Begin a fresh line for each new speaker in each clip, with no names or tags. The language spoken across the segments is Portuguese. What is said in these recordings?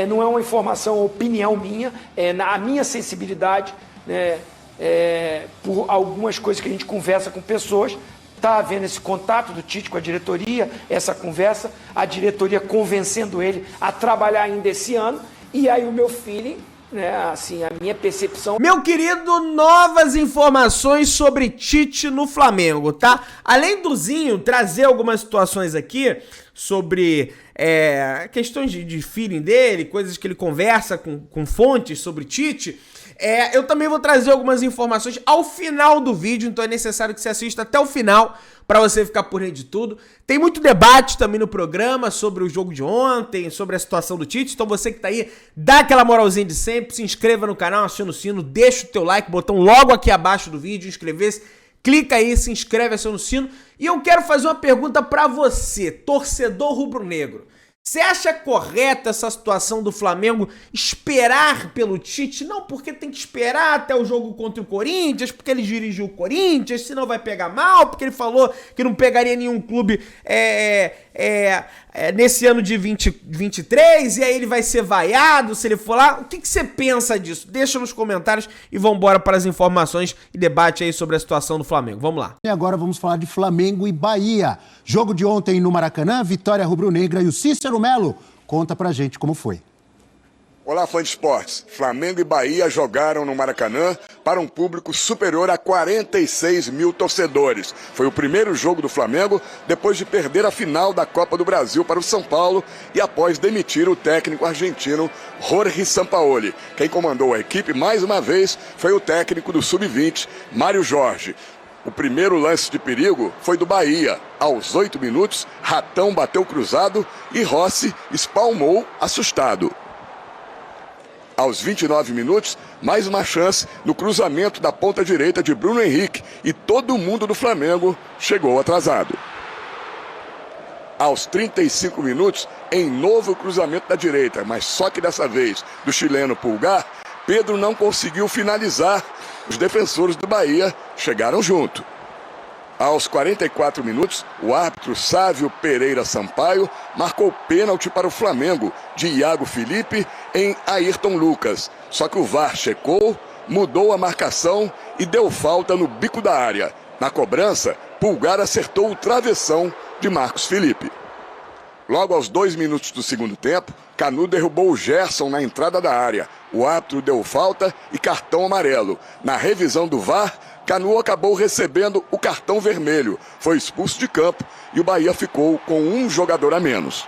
não é uma informação, opinião minha, a minha sensibilidade, né, por algumas coisas que a gente conversa com pessoas. Está havendo esse contato do Tite com a diretoria, essa conversa, a diretoria convencendo ele a trabalhar ainda esse ano, e aí o meu feeling, né, assim, a minha percepção...
Meu querido, novas informações sobre Tite no Flamengo, tá? Além do Zinho trazer algumas situações aqui sobre questões de feeling dele, coisas que ele conversa com fontes sobre Tite... eu também vou trazer algumas informações ao final do vídeo, então é necessário que você assista até o final para você ficar por dentro de tudo. Tem muito debate também no programa sobre o jogo de ontem, sobre a situação do Tite, então você que tá aí, dá aquela moralzinha de sempre, se inscreva no canal, aciona o sino, deixa o teu like, botão logo aqui abaixo do vídeo, inscrever-se, clica aí, se inscreve, aciona o sino. E eu quero fazer uma pergunta para você, torcedor rubro-negro. Você acha correta essa situação do Flamengo esperar pelo Tite? Não, porque tem que esperar até o jogo contra o Corinthians, porque ele dirigiu o Corinthians, senão vai pegar mal, porque ele falou que não pegaria nenhum clube nesse ano de 2023, e aí ele vai ser vaiado se ele for lá. O que você pensa disso? Deixa nos comentários e vambora para as informações e debate aí sobre a situação do Flamengo. Vamos lá.
E agora vamos falar de Flamengo e Bahia. Jogo de ontem no Maracanã, vitória rubro-negra, e o Cícero Melo conta pra gente como foi.
Olá, fã de esportes. Flamengo e Bahia jogaram no Maracanã para um público superior a 46 mil torcedores. Foi o primeiro jogo do Flamengo depois de perder a final da Copa do Brasil para o São Paulo e após demitir o técnico argentino Jorge Sampaoli. Quem comandou a equipe mais uma vez foi o técnico do Sub-20, Mário Jorge. O primeiro lance de perigo foi do Bahia. Aos 8 minutos, Ratão bateu cruzado e Rossi espalmou assustado. Aos 29 minutos, mais uma chance no cruzamento da ponta direita de Bruno Henrique e todo mundo do Flamengo chegou atrasado. Aos 35 minutos, em novo cruzamento da direita, mas só que dessa vez do chileno Pulgar, Pedro não conseguiu finalizar. Os defensores do Bahia chegaram junto. Aos 44 minutos, o árbitro Sávio Pereira Sampaio marcou pênalti para o Flamengo de Iago Felipe em Ayrton Lucas. Só que o VAR checou, mudou a marcação e deu falta no bico da área. Na cobrança, Pulgar acertou o travessão de Marcos Felipe. Logo aos 2 minutos do segundo tempo, Canu derrubou o Gerson na entrada da área. O árbitro deu falta e cartão amarelo. Na revisão do VAR, Canu acabou recebendo o cartão vermelho. Foi expulso de campo e o Bahia ficou com um jogador a menos.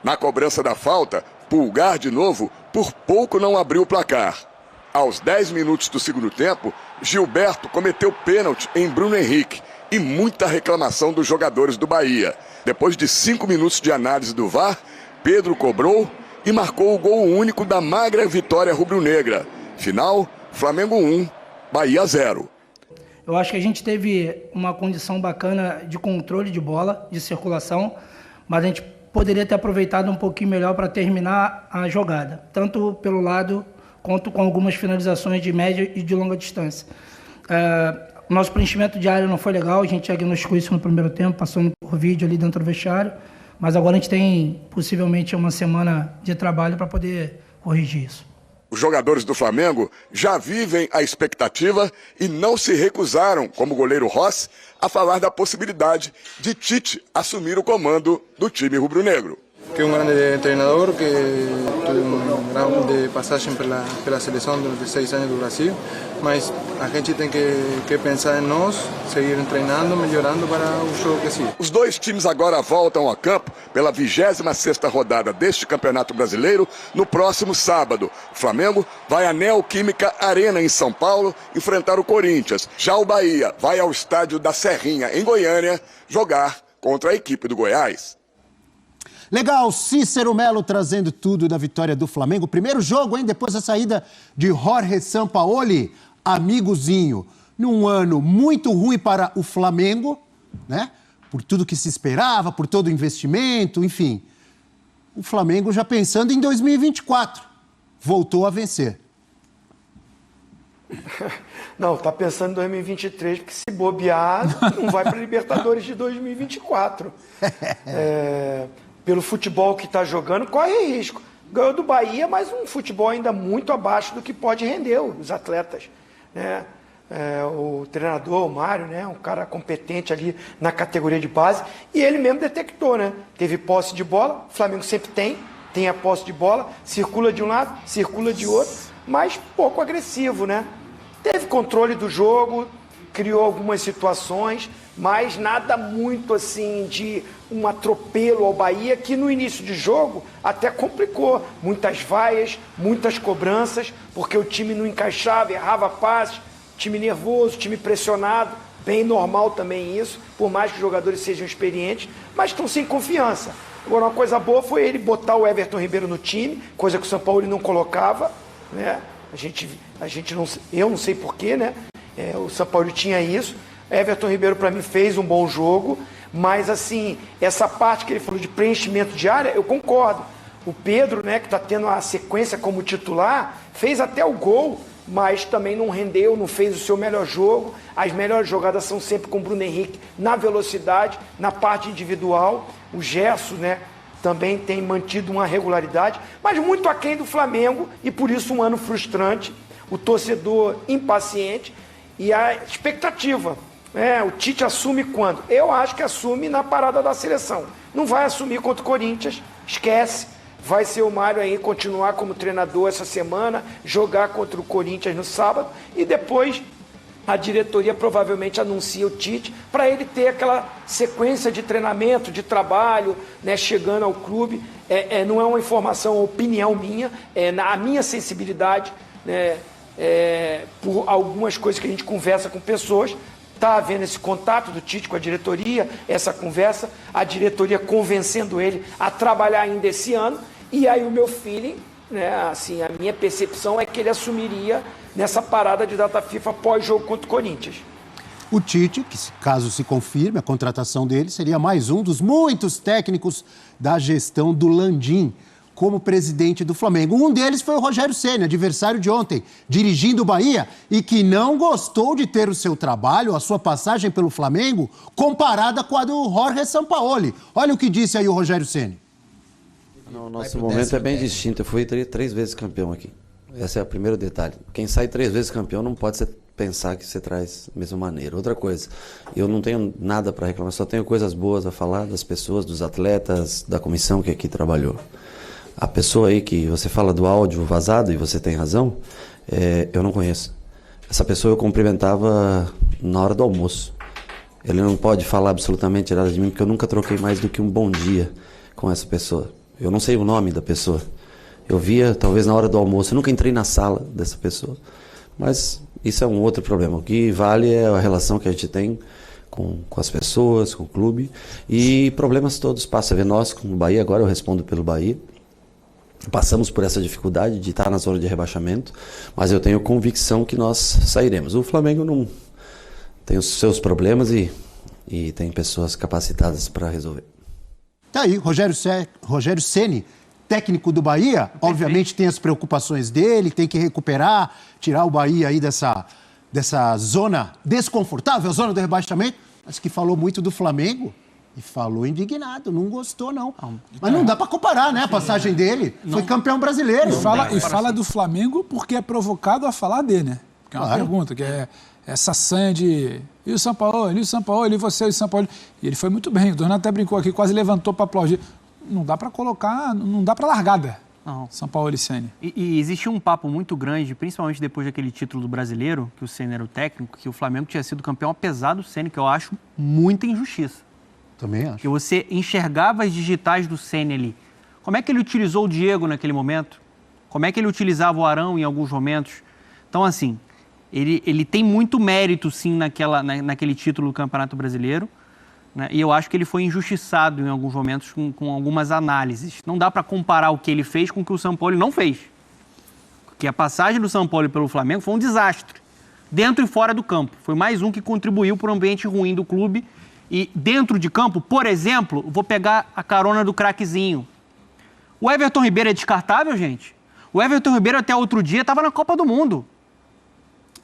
Na cobrança da falta, Pulgar de novo, por pouco não abriu o placar. Aos 10 minutos do segundo tempo, Gilberto cometeu pênalti em Bruno Henrique e muita reclamação dos jogadores do Bahia. Depois de 5 minutos de análise do VAR, Pedro cobrou e marcou o gol único da magra vitória rubro-negra. Final, Flamengo 1, Bahia 0.
Eu acho que a gente teve uma condição bacana de controle de bola, de circulação, mas a gente poderia ter aproveitado um pouquinho melhor para terminar a jogada, tanto pelo lado quanto com algumas finalizações de média e de longa distância. Nosso preenchimento de área não foi legal, a gente diagnosticou isso no primeiro tempo, passando por vídeo ali dentro do vestiário, mas agora a gente tem possivelmente uma semana de trabalho para poder corrigir isso.
Os jogadores do Flamengo já vivem a expectativa e não se recusaram, como o goleiro Rossi, a falar da possibilidade de Tite assumir o comando do time rubro-negro.
Que é um grande treinador, que teve uma grande passagem pela seleção durante 6 anos do Brasil, mas a gente tem que pensar em nós, seguir treinando, melhorando para o jogo que siga.
Os dois times agora voltam a campo pela 26ª rodada deste Campeonato Brasileiro no próximo sábado. O Flamengo vai à Neoquímica Arena em São Paulo enfrentar o Corinthians. Já o Bahia vai ao estádio da Serrinha em Goiânia jogar contra a equipe do Goiás.
Legal, Cícero Melo trazendo tudo da vitória do Flamengo. Primeiro jogo, hein? Depois da saída de Jorge Sampaoli, amigozinho. Num ano muito ruim para o Flamengo, né? Por tudo que se esperava, por todo o investimento, enfim. O Flamengo já pensando em 2024. Voltou a vencer.
Não, tá pensando em 2023, porque se bobear, não vai para a Libertadores de 2024. pelo futebol que está jogando, corre risco. Ganhou do Bahia, mas um futebol ainda muito abaixo do que pode render os atletas, né? O treinador, o Mário, né? Um cara competente ali na categoria de base, e ele mesmo detectou, né? Teve posse de bola, o Flamengo sempre tem a posse de bola, circula de um lado, circula de outro, mas pouco agressivo, né? Teve controle do jogo, criou algumas situações, mas nada muito assim de um atropelo ao Bahia, que no início de jogo até complicou. Muitas vaias, muitas cobranças, porque o time não encaixava, errava passes, time nervoso, time pressionado, bem normal também isso, por mais que os jogadores sejam experientes, mas estão sem confiança. Agora, uma coisa boa foi ele botar o Everton Ribeiro no time, coisa que o Sampaoli não colocava, né? Eu não sei porquê, né? O Sampaoli tinha isso. Everton Ribeiro, para mim, fez um bom jogo, mas, assim, essa parte que ele falou de preenchimento de área, eu concordo. O Pedro, né, que está tendo a sequência como titular, fez até o gol, mas também não rendeu, não fez o seu melhor jogo. As melhores jogadas são sempre com o Bruno Henrique na velocidade, na parte individual. O Gerson, né, também tem mantido uma regularidade, mas muito aquém do Flamengo, e por isso um ano frustrante, o torcedor impaciente e a expectativa. O Tite assume quando? Eu acho que assume na parada da seleção. Não vai assumir contra o Corinthians, esquece. Vai ser o Mário aí continuar como treinador essa semana, jogar contra o Corinthians no sábado, e depois a diretoria provavelmente anuncia o Tite para ele ter aquela sequência de treinamento, de trabalho, né, chegando ao clube. Não é uma informação, uma opinião minha, a minha sensibilidade, né, por algumas coisas que a gente conversa com pessoas. Está havendo esse contato do Tite com a diretoria, essa conversa, a diretoria convencendo ele a trabalhar ainda esse ano, e aí o meu feeling, né, assim, a minha percepção é que ele assumiria nessa parada de data FIFA pós-jogo contra o Corinthians.
O Tite, que caso se confirme a contratação dele, seria mais um dos muitos técnicos da gestão do Landim como presidente do Flamengo. Um deles foi o Rogério Ceni, adversário de ontem, dirigindo o Bahia, e que não gostou de ter o seu trabalho, a sua passagem pelo Flamengo, comparada com a do Jorge Sampaoli. Olha o que disse aí o Rogério Ceni.
O nosso momento é bem distinto. Eu fui 3 vezes campeão aqui. Esse é o primeiro detalhe. Quem sai 3 vezes campeão não pode pensar que você traz da mesma maneira. Outra coisa, eu não tenho nada para reclamar, só tenho coisas boas a falar das pessoas, dos atletas, da comissão que aqui trabalhou. A pessoa aí que você fala do áudio vazado, e você tem razão, eu não conheço. Essa pessoa eu cumprimentava na hora do almoço. Ele não pode falar absolutamente nada de mim, porque eu nunca troquei mais do que um bom dia com essa pessoa. Eu não sei o nome da pessoa. Eu via, talvez, na hora do almoço. Eu nunca entrei na sala dessa pessoa. Mas isso é um outro problema. O que vale é a relação que a gente tem com as pessoas, com o clube. E problemas todos passam. Vê nós, com o Bahia, agora eu respondo pelo Bahia. Passamos por essa dificuldade de estar na zona de rebaixamento, mas eu tenho convicção que nós sairemos. O Flamengo não tem os seus problemas e tem pessoas capacitadas para resolver.
Tá aí, Rogério Ceni, técnico do Bahia, obviamente tem as preocupações dele, tem que recuperar, tirar o Bahia aí dessa zona desconfortável, zona do rebaixamento, mas que falou muito do Flamengo. E falou indignado, não gostou, não. Mas não dá para comparar, né? A passagem dele. Foi campeão brasileiro.
E fala do Flamengo porque é provocado a falar dele, né? Que é uma pergunta, que é essa sanha de... E o São Paulo, e você, e o São Paulo. E ele foi muito bem. O Donato até brincou aqui, quase levantou para aplaudir. Não dá para colocar, não dá para largada. Não. São Paulo e Ceni.
E existia um papo muito grande, principalmente depois daquele título do Brasileiro, que o Ceni era o técnico, que o Flamengo tinha sido campeão apesar do Ceni, que eu acho muita injustiça.
Também acho.
Que você enxergava as digitais do Ceni ali. Como é que ele utilizou o Diego naquele momento? Como é que ele utilizava o Arão em alguns momentos? Então, assim, ele tem muito mérito, sim, naquele título do Campeonato Brasileiro, né? E eu acho que ele foi injustiçado em alguns momentos com algumas análises. Não dá para comparar o que ele fez com o que o São Paulo não fez. Porque a passagem do São Paulo pelo Flamengo foi um desastre, dentro e fora do campo. Foi mais um que contribuiu para o ambiente ruim do clube. E dentro de campo, por exemplo, vou pegar a carona do craquezinho. O Everton Ribeiro é descartável, gente? O Everton Ribeiro até outro dia estava na Copa do Mundo.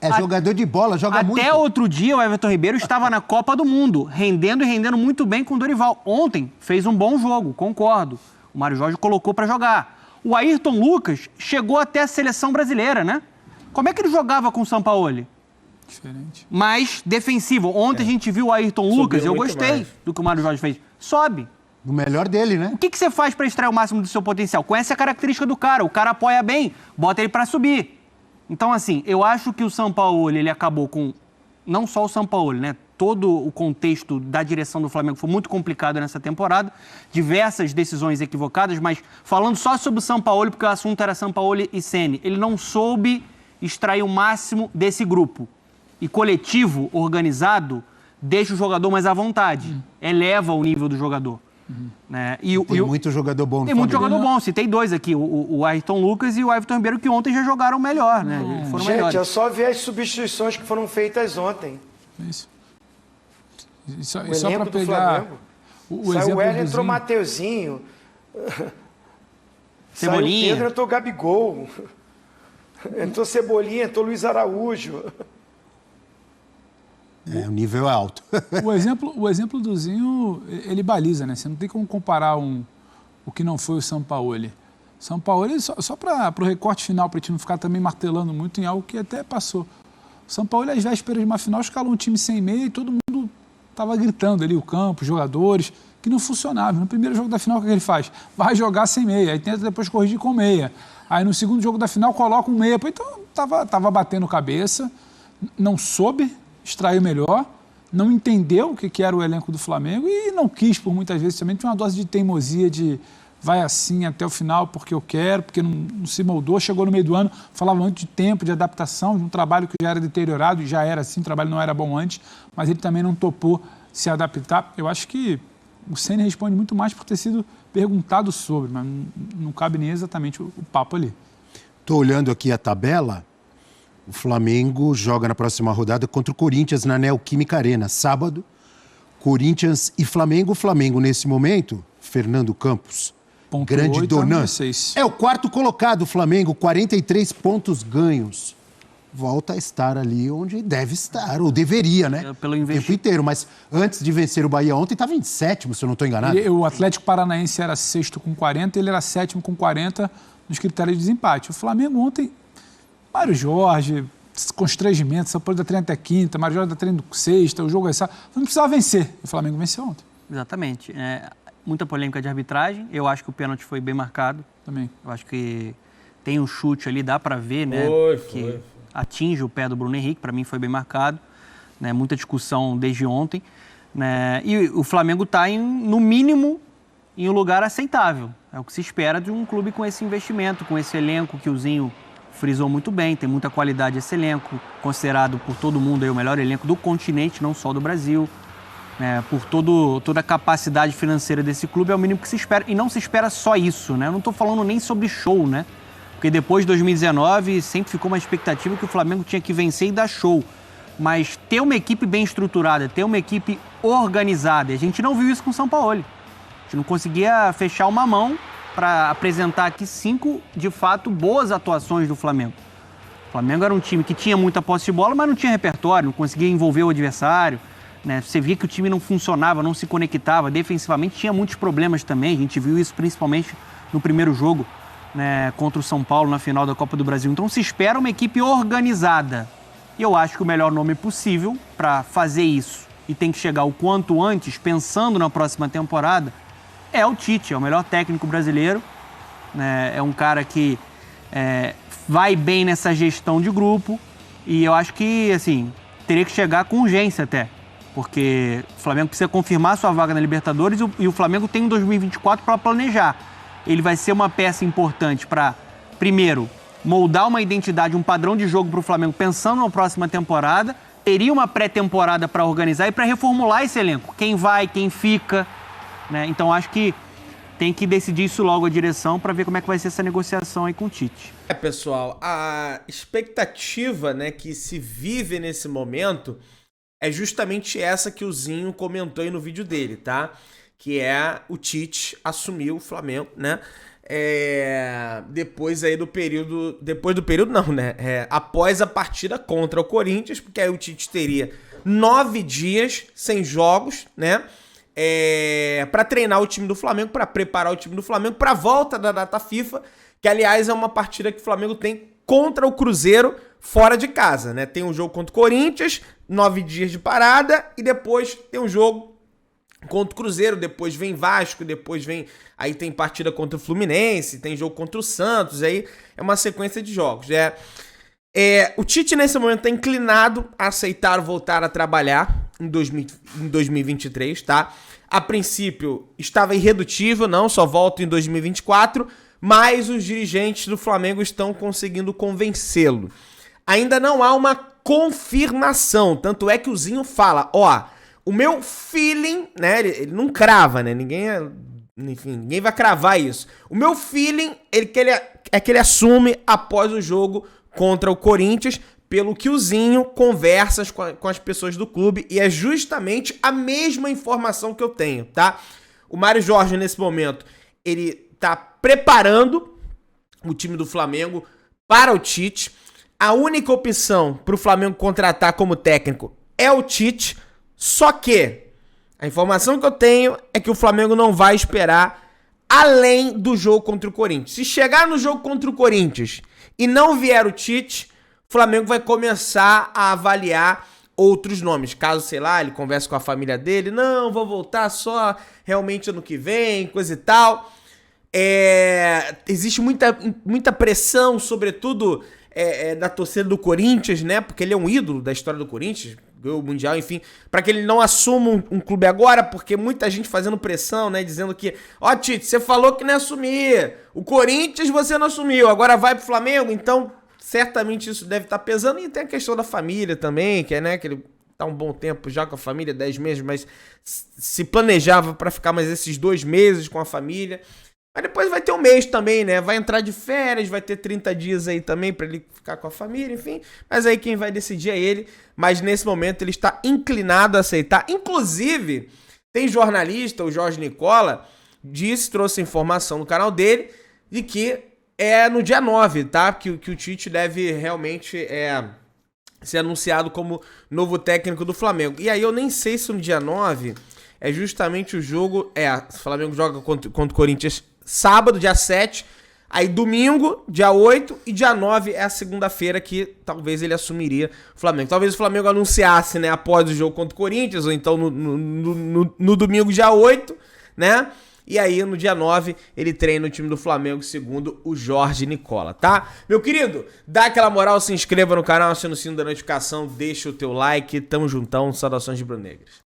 É jogador de bola, joga muito.
Até outro dia o Everton Ribeiro estava na Copa do Mundo, rendendo e rendendo muito bem com o Dorival. Ontem fez um bom jogo, concordo. O Mário Jorge colocou para jogar. O Ayrton Lucas chegou até a seleção brasileira, né? Como é que ele jogava com o Sampaoli?
Diferente.
Mais defensivo. Ontem a gente viu o Ayrton Lucas, eu gostei do que o Mário Jorge fez. Sobe.
O melhor dele, né?
O que você faz para extrair o máximo do seu potencial? Conhece a característica do cara. O cara apoia bem, bota ele para subir. Então, assim, eu acho que o Sampaoli, ele acabou com... Não só o Sampaoli, né? Todo o contexto da direção do Flamengo foi muito complicado nessa temporada. Diversas decisões equivocadas, mas falando só sobre o Sampaoli, porque o assunto era Sampaoli e Ceni, ele não soube extrair o máximo desse grupo. E coletivo, organizado, deixa o jogador mais à vontade. Eleva o nível do jogador. Né?
Tem muito jogador bom no
Tem muito jogador bom. Citei dois aqui, o Ayrton Lucas e o Everton Ribeiro, que ontem já jogaram melhor, né? Foram
Gente,
melhores.
é só ver as substituições que foram feitas ontem.
Isso. E
O
só
elenco
para
do
pegar
Flamengo.
o
Saiu
exemplo
o Hélio,
do
entrou
Zinho.
Mateuzinho.
Cebolinha.
Saiu o Pedro, entrou Gabigol. Entrou Cebolinha, entrou Luiz Araújo.
O nível é alto.
O exemplo do Zinho, ele baliza, né? Você não tem como comparar o que não foi o Sampaoli. Sampaoli, só para o recorte final, para a gente não ficar também martelando muito em algo que até passou. O Sampaoli, às vésperas de uma final, escalou um time sem meia e todo mundo estava gritando ali, o campo, os jogadores, que não funcionava. No primeiro jogo da final, o que ele faz? Vai jogar sem meia, aí tenta depois corrigir com meia. Aí no segundo jogo da final, coloca um meia. Então, estava batendo cabeça, não soube extrair melhor, não entendeu o que era o elenco do Flamengo e não quis, por muitas vezes, também tinha uma dose de teimosia de vai assim até o final porque eu quero, porque não se moldou, chegou no meio do ano, falava muito de tempo, de adaptação, de um trabalho que já era deteriorado, e já era assim, o trabalho não era bom antes, mas ele também não topou se adaptar. Eu acho que o Ceni responde muito mais por ter sido perguntado sobre, mas não cabe nem exatamente o papo ali.
Estou olhando aqui a tabela. O Flamengo joga na próxima rodada contra o Corinthians na Neoquímica Arena. Sábado, Corinthians e Flamengo. O Flamengo, nesse momento, Fernando Campos, grande Donan. É o quarto colocado, o Flamengo, 43 pontos ganhos. Volta a estar ali onde deve estar, ou deveria, né?
Pelo
o tempo inteiro. Mas antes de vencer o Bahia ontem, estava em sétimo, se eu não estou enganado.
O Atlético Paranaense era sexto com 40, ele era sétimo com 40 nos critérios de desempate. O Flamengo ontem... Mário Jorge, constrangimento, São Paulo da treino até quinta, Mário Jorge da treino sexta, o jogo é sábado. Não precisava vencer. O Flamengo venceu ontem.
Exatamente. Muita polêmica de arbitragem. Eu acho que o pênalti foi bem marcado.
Também.
Eu acho que tem um chute ali, dá para ver, né? Que atinge o pé do Bruno Henrique. Para mim foi bem marcado. Né? Muita discussão desde ontem. Né? E o Flamengo está, no mínimo, em um lugar aceitável. É o que se espera de um clube com esse investimento, com esse elenco que o Zinho frisou muito bem, tem muita qualidade esse elenco, considerado por todo mundo aí o melhor elenco do continente, não só do Brasil, né? Por toda a capacidade financeira desse clube, é o mínimo que se espera, e não se espera só isso, né? Eu não estou falando nem sobre show, né? Porque depois de 2019 sempre ficou uma expectativa que o Flamengo tinha que vencer e dar show, mas ter uma equipe bem estruturada, ter uma equipe organizada, a gente não viu isso com o Sampaoli, a gente não conseguia fechar uma mão para apresentar aqui 5, de fato, boas atuações do Flamengo. O Flamengo era um time que tinha muita posse de bola, mas não tinha repertório, não conseguia envolver o adversário. Né? Você via que o time não funcionava, não se conectava. Defensivamente tinha muitos problemas também. A gente viu isso principalmente no primeiro jogo, né, contra o São Paulo na final da Copa do Brasil. Então se espera uma equipe organizada. E eu acho que o melhor nome possível para fazer isso, e tem que chegar o quanto antes, pensando na próxima temporada, é o Tite, é o melhor técnico brasileiro, né? É um cara que vai bem nessa gestão de grupo e eu acho que, assim, teria que chegar com urgência até, porque o Flamengo precisa confirmar sua vaga na Libertadores e o Flamengo tem um 2024 para planejar. Ele vai ser uma peça importante para, primeiro, moldar uma identidade, um padrão de jogo para o Flamengo pensando na próxima temporada, teria uma pré-temporada para organizar e para reformular esse elenco, quem vai, quem fica... Né? Então, acho que tem que decidir isso logo a direção para ver como é que vai ser essa negociação aí com o Tite.
Pessoal, a expectativa, né, que se vive nesse momento é justamente essa que o Zinho comentou aí no vídeo dele, tá? Que é o Tite assumir o Flamengo, né? depois aí do período... Depois do período não, né? Após a partida contra o Corinthians, porque aí o Tite teria 9 dias sem jogos, né? Para treinar o time do Flamengo, para preparar o time do Flamengo para a volta da data FIFA, que aliás é uma partida que o Flamengo tem contra o Cruzeiro fora de casa, né? Tem um jogo contra o Corinthians, 9 dias de parada, e depois tem um jogo contra o Cruzeiro, depois vem Vasco, depois vem... Aí tem partida contra o Fluminense, tem jogo contra o Santos, aí é uma sequência de jogos. O Tite, nesse momento, está inclinado a aceitar voltar a trabalhar em 2023, tá? A princípio, estava irredutível, não, só volta em 2024, mas os dirigentes do Flamengo estão conseguindo convencê-lo. Ainda não há uma confirmação, tanto é que o Zinho fala, o meu feeling, né, ele não crava, né, ninguém vai cravar isso. O meu feeling é que ele assume após o jogo contra o Corinthians, pelo que o Zinho conversa com as pessoas do clube, e é justamente a mesma informação que eu tenho, tá? O Mário Jorge, nesse momento, ele tá preparando o time do Flamengo para o Tite. A única opção para o Flamengo contratar como técnico é o Tite, só que a informação que eu tenho é que o Flamengo não vai esperar além do jogo contra o Corinthians. Se chegar no jogo contra o Corinthians e não vier o Tite, o Flamengo vai começar a avaliar outros nomes. Caso, sei lá, ele converse com a família dele, não, vou voltar só realmente ano que vem, coisa e tal. Existe muita pressão, sobretudo da torcida do Corinthians, né? Porque ele é um ídolo da história do Corinthians, ganhou o Mundial, enfim, para que ele não assuma um clube agora, porque muita gente fazendo pressão, né? Dizendo que, Tite, você falou que não ia assumir, o Corinthians você não assumiu, agora vai pro Flamengo, então certamente isso deve estar pesando. E tem a questão da família também, que que ele tá um bom tempo já com a família, 10 meses, mas se planejava para ficar mais esses 2 meses com a família. Mas depois vai ter um mês também, né? Vai entrar de férias, vai ter 30 dias aí também pra ele ficar com a família, enfim. Mas aí quem vai decidir é ele. Mas nesse momento ele está inclinado a aceitar. Inclusive, tem jornalista, o Jorge Nicola, trouxe informação no canal dele de que é no dia 9, tá? Que o Tite deve realmente ser anunciado como novo técnico do Flamengo. E aí eu nem sei se no dia 9 é justamente o jogo... o Flamengo joga contra o Corinthians sábado, dia 7, aí domingo, dia 8, e dia 9 é a segunda-feira que talvez ele assumiria o Flamengo. Talvez o Flamengo anunciasse, né, após o jogo contra o Corinthians, ou então no domingo, dia 8, né? E aí, no dia 9, ele treina o time do Flamengo, segundo o Jorge Nicola, tá? Meu querido, dá aquela moral, se inscreva no canal, aciona o sino da notificação, deixa o teu like, tamo juntão, saudações de rubro-negras.